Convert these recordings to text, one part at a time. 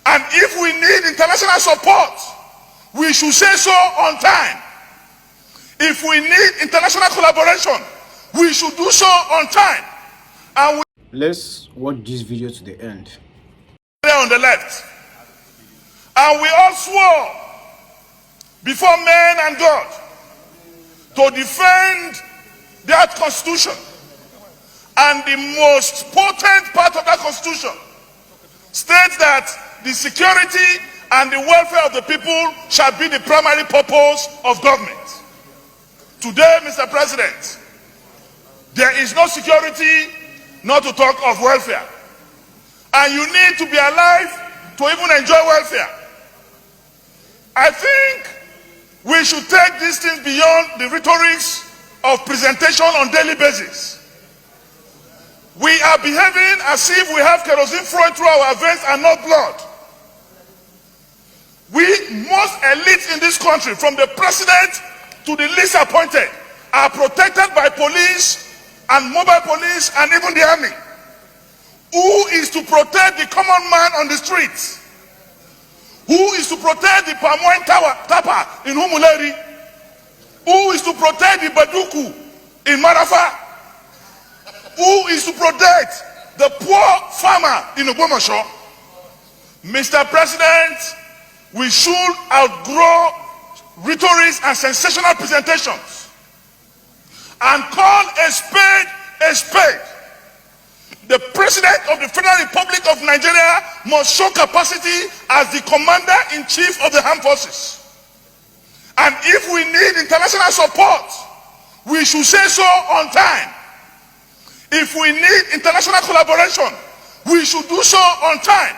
And if we need international support, we should say so on time. If we need international collaboration, we should do so on time. And let's watch this video to the end. There on the left. And we all swore before men and God to defend that constitution. And the most potent part of that constitution states that the security and the welfare of the people shall be the primary purpose of government. Today, Mr. President, there is no security, not to talk of welfare. And you need to be alive to even enjoy welfare. I think we should take these things beyond the rhetorics of presentation on daily basis. We are behaving as if we have kerosene flowing through our veins and not blood. Most elites in this country, from the president to the least appointed, are protected by police and mobile police and even the army. Who is to protect the common man on the streets? Who is to protect the palm wine tapper in Humuleri? Who is to protect the Baduku in Marafa? Who is to protect the poor farmer in Obomasho? Mr. President, we should outgrow rhetorics and sensational presentations and call a spade a spade. The President of the Federal Republic of Nigeria must show capacity as the Commander-in-Chief of the Armed Forces. And if we need international support, we should say so on time. If we need international collaboration, we should do so on time.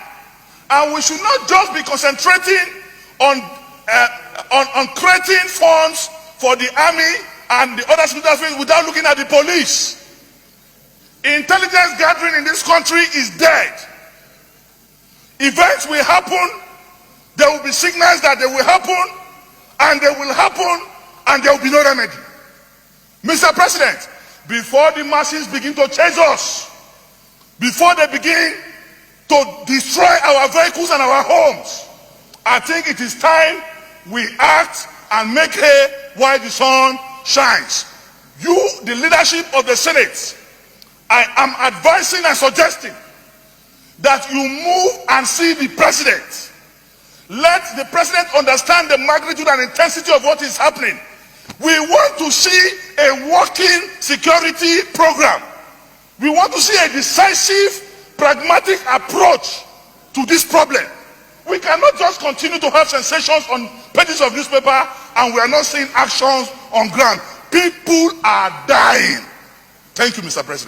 And we should not just be concentrating on creating funds for the army and the other security without looking at the police. Intelligence gathering in this country is dead. Events will happen, there will be signals that they will happen, and they will happen, and there will be no remedy. Mr. President, before the masses begin to chase us, before they begin to destroy our vehicles and our homes, I think it is time we act and make hay while the sun shines. You, the leadership of the Senate, I am advising and suggesting that you move and see the president. Let the president understand the magnitude and intensity of what is happening. We want to see a working security program. We want to see a decisive, pragmatic approach to this problem. We cannot just continue to have sensations on pages of newspaper and we are not seeing actions on ground. People are dying. Thank you, Mr. President.